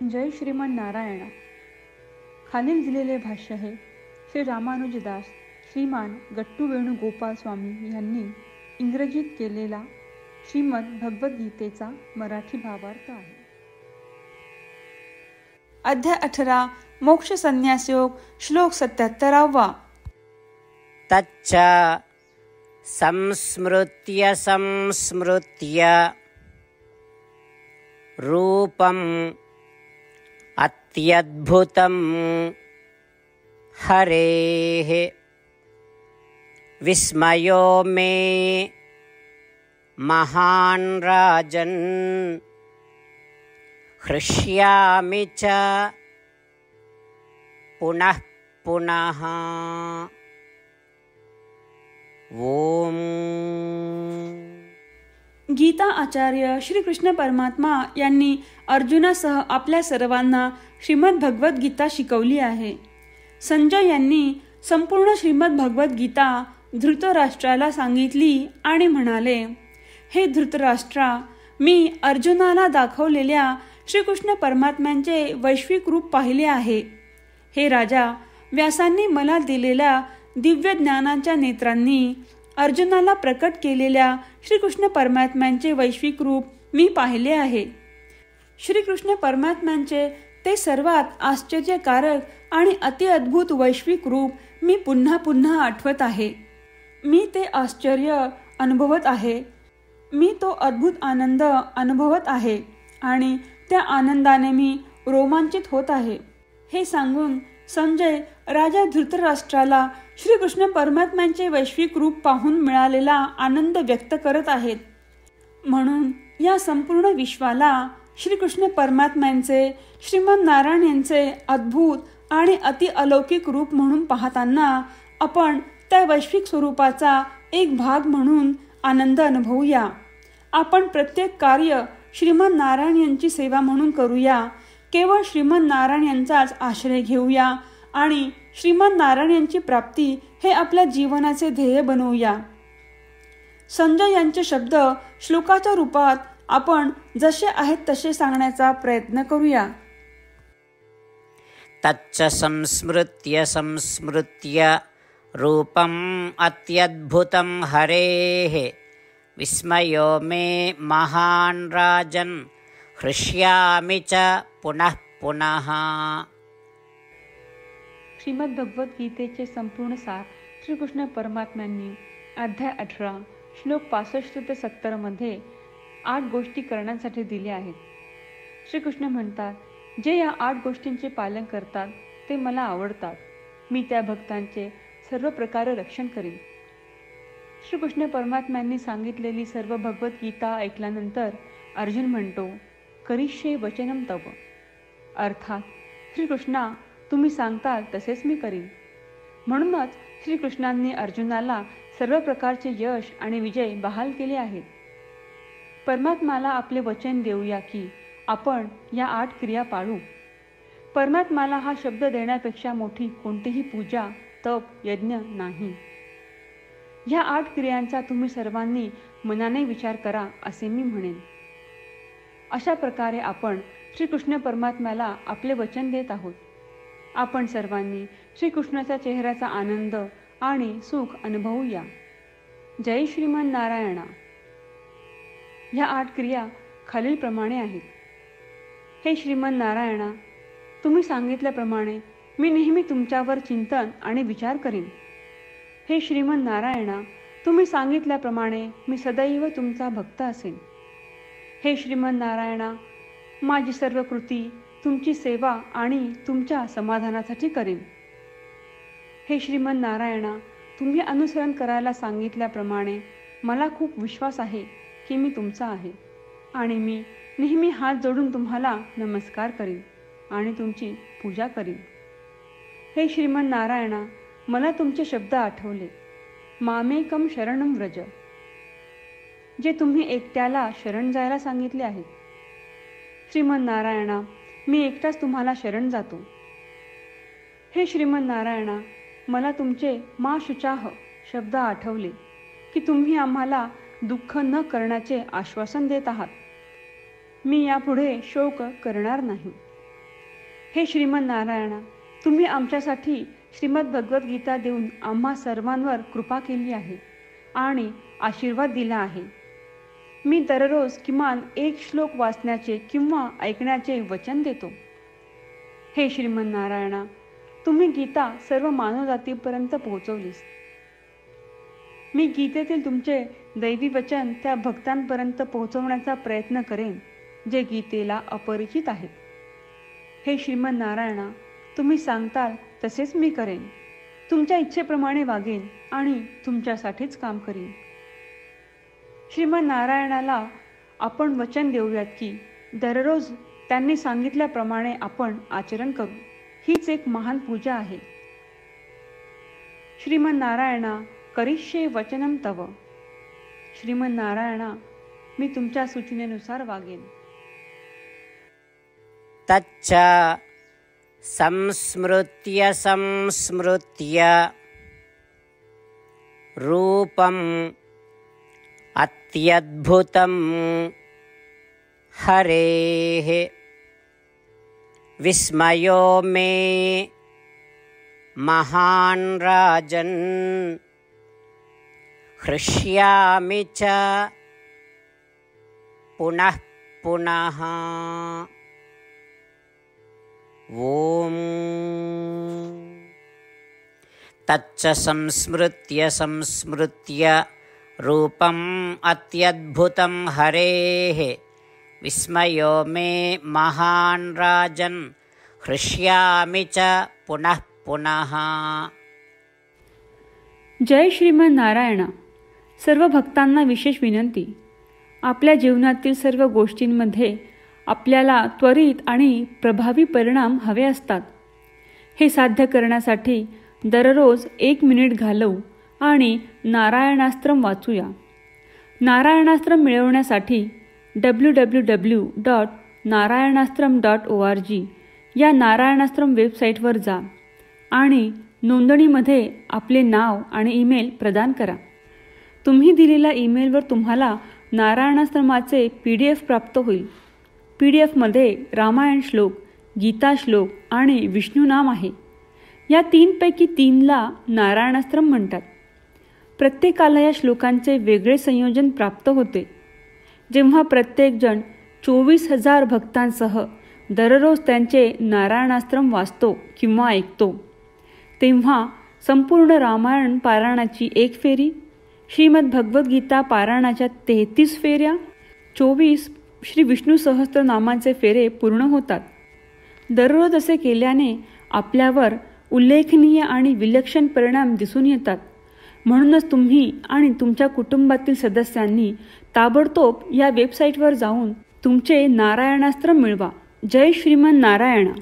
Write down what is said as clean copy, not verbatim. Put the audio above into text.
जय श्रीमन नारायणा. खालील दिलेले भाष्य हे श्री रामानुजदास श्रीमान गट्टू वेणुगोपाल स्वामी यांनी इंग्रजीत केलेला श्रीमद भगवद्गीतेचा मराठी भावार्थ आहे. अध्याय 18 मोक्ष संन्यास योग श्लोक 77. तच्च संस्मृत्य रूपम् अत्यद्भुतं हरेः विस्मयो मे महान् राजन् हृष्यामि च पुनः पुनः. ओम. गीता आचार्य श्री कृष्ण परमात्मा यांनी अर्जुनासह आपल्या सर्वांना श्रीमद भगवद्गीता शिकवली आहे. संजय यांनी संपूर्ण श्रीमद भगवद्गीता धृतराष्ट्राला सांगितली आणि म्हणाले, हे धृतराष्ट्रा, मी अर्जुनाला दाखवलेल्या श्रीकृष्ण परमात्म्यांचे वैश्विक रूप पाहिले आहे. हे राजा, व्यासांनी मला दिलेल्या दिव्य ज्ञानाच्या नेत्रांनी अर्जुनाला प्रकट केलेल्या श्रीकृष्ण परमात्म्यांचे वैश्विक रूप मी पाहिले आहे. श्रीकृष्ण परमात्म्यांचे ते सर्वात आश्चर्यकारक आणि अतिअद्भुत वैश्विक रूप मी पुन्हा पुन्हा आठवत आहे. मी ते आश्चर्य अनुभवत आहे. मी तो अद्भुत आनंद अनुभवत आहे आणि त्या आनंदाने मी रोमांचित होत आहे. हे सांगून संजय राजा धृतराष्ट्राला श्रीकृष्ण परमात्म्यांचे वैश्विक रूप पाहून मिळालेला आनंद व्यक्त करत आहेत. म्हणून या संपूर्ण विश्वाला श्रीकृष्ण परमात्म्यांचे श्रीमन नारायण यांचे अद्भुत आणि अति अलौकिक रूप म्हणून पाहताना आपण त्या वैश्विक स्वरूपाचा एक भाग म्हणून आनंद अनुभवूया. आपण प्रत्येक कार्य श्रीमन नारायण यांची सेवा म्हणून करूया. केवळ श्रीमन नारायण यांचाच आश्रय घेऊया आणि श्रीमन नारायण यांची प्राप्ती हे आपल्या जीवनाचे ध्येय बनवूया. संजय यांचे शब्द श्लोकाच्या रूपात आपण जसे आहेत तसे सांगण्याचा प्रयत्न करूया. तच्च संस्मृत्य रूपम् अत्यद्भुतं हरेः विस्मयो मे महान् राजन् हृष्यामि च पुनः पुनः. श्रीमद भगवद्गीतेचे संपूर्ण सार श्रीकृष्ण परमात्म्यांनी अध्याय 18 श्लोक 65 ते 70 मध्ये 8 गोष्टी करण्यासाठी दिल्या आहेत. श्रीकृष्ण म्हणतात, जे या 8 गोष्टींचे पालन करतात ते मला आवडतात. मी त्या भक्तांचे सर्व प्रकारे रक्षण करीन. श्रीकृष्ण परमात्म्यांनी सांगितलेली सर्व भगवद्गीता ऐकल्यानंतर अर्जुन म्हणतो, करिष्ये वचनम तव. अर्थात श्रीकृष्णा, तुम्ही सांगताल तसेच मी करीन. म्हणूनच श्रीकृष्णांनी अर्जुनाला सर्व प्रकारचे यश आणि विजय बहाल केले आहेत. परमात्म्याला आपले वचन देऊया की आपण या 8 क्रिया पाळू. परमात्म्याला हा शब्द देण्यापेक्षा मोठी कोणतीही पूजा, तप, यज्ञ नाही. ह्या 8 क्रियांचा तुम्ही सर्वांनी मनाने विचार करा असे मी म्हणेन. अशा प्रकारे आपण श्रीकृष्ण परमात्म्याला आपले वचन देत आहोत. आपण सर्वांनी श्रीकृष्णाच्या चेहऱ्याचा आनंद आणि सुख अनुभवूया. जय श्रीमन नारायणा. ह्या 8 क्रिया खालीलप्रमाणे आहेत. हे श्रीमन नारायणा, तुम्ही सांगितल्याप्रमाणे मी नेहमी तुमच्यावर चिंतन आणि विचार करीन. हे श्रीमन नारायणा, तुम्ही सांगितल्याप्रमाणे मी सदैव तुमचा भक्त असेन. हे श्रीमन नारायणा, माझी सर्व कृती तुमची सेवा आणि तुमच्या समाधानासाठी करेन. हे श्रीमन नारायणा, तुम्ही अनुसरण करायला सांगितल्याप्रमाणे मला खूप विश्वास आहे की मी तुमचा आहे आणि मी नेहमी हात जोडून तुम्हाला नमस्कार करीन आणि तुमची पूजा करीन. हे श्रीमन नारायणा, मला तुमचे शब्द आठवले. मामेकम शरणम व्रज, जे तुम्ही एकट्याला शरण जायला सांगितले आहेत. श्रीमन नारायणा, मी एकटाच तुम्हाला शरण जातो. हे श्रीमन नारायणा, मला तुमचे मा शुचाह शब्द आठवले की तुम्ही आम्हाला दुःख न करण्याचे आश्वासन देत आहात. मी यापुढे शोक करणार नाही. हे श्रीमन नारायणा, तुम्ही आमच्यासाठी श्रीमद भगवद्गीता देऊन आम्हा सर्वांवर कृपा केली आहे आणि आशीर्वाद दिला आहे. मी दररोज किमान एक श्लोक वाचण्याचे किंवा ऐकण्याचे वचन देतो. हे श्रीमन नारायणा, तुम्ही गीता सर्व मानवजातीपर्यंत पोहोचवलीस. मी गीतेतील तुमचे दैवी वचन त्या भक्तांपर्यंत पोहोचवण्याचा प्रयत्न करेन जे गीतेला अपरिचित आहेत. हे श्रीमन नारायणा, तुम्ही सांगताल तसेच मी करेन. तुमच्या इच्छेप्रमाणे वागेन आणि तुमच्यासाठीच काम करीन. श्रीमन नारायणाला आपण वचन देऊयात की दररोज त्यांनी सांगितल्याप्रमाणे आपण आचरण करू. हीच एक महान पूजा आहे. श्रीमन नारायणा, करिष्ये वचनम तव. श्रीमन नारायणा, मी तुमच्या सूचनेनुसार वागेन. तच्च संस्मृत्य रूपम् अत्यद्भुतं हरेः विस्मयो मे महान् राजन् हृष्यामि च पुनः पुनः. ओम. तच्च संस्मृत्य रूपम् अत्यद्भुतं हरेः विस्मयो मे महान् राजन् हृष्यामि च पुनः पुनः. जय श्रीमन नारायणा. सर्व भक्तांना विशेष विनंती. आपल्या जीवनातील सर्व गोष्टींमध्ये आपल्याला त्वरित आणि प्रभावी परिणाम हवे असतात. हे साध्य करण्यासाठी दररोज 1 मिनिट घालवू आणि नारायणास्त्रम वाचूया. नारायणास्त्रम मिळवण्यासाठी www.narayanaastram.org या नारायणास्त्रम वेबसाईटवर जा आणि नोंदणीमध्ये आपले नाव आणि ईमेल प्रदान करा. तुम्ही दिलेल्या ईमेलवर तुम्हाला नारायणास्त्रमाचे PDF प्राप्त होईल. PDFमध्ये रामायण श्लोक, गीता श्लोक आणि विष्णू नाम आहे. या 3 पैकी 3ला नारायणास्त्रम म्हणतात. प्रत्येकाला या श्लोकांचे वेगळे संयोजन प्राप्त होते. जेव्हा प्रत्येकजण 24,000 भक्तांसह दररोज त्यांचे नारायणास्त्रम वाचतो किंवा ऐकतो, तेव्हा संपूर्ण रामायण पारायणाची 1 फेरी, श्रीमद भगवद्गीता पारायणाच्या 33 फेऱ्या, 24 श्री विष्णू सहस्त्रनामांचे फेरे पूर्ण होतात. दररोज असे केल्याने आपल्यावर उल्लेखनीय आणि विलक्षण परिणाम दिसून येतात. म्हणूनच तुम्ही आणि तुमच्या कुटुंबातील सदस्यांनी ताबडतोब या वेबसाईटवर जाऊन तुमचे नारायणास्त्र मिळवा. जय श्रीमन नारायणा.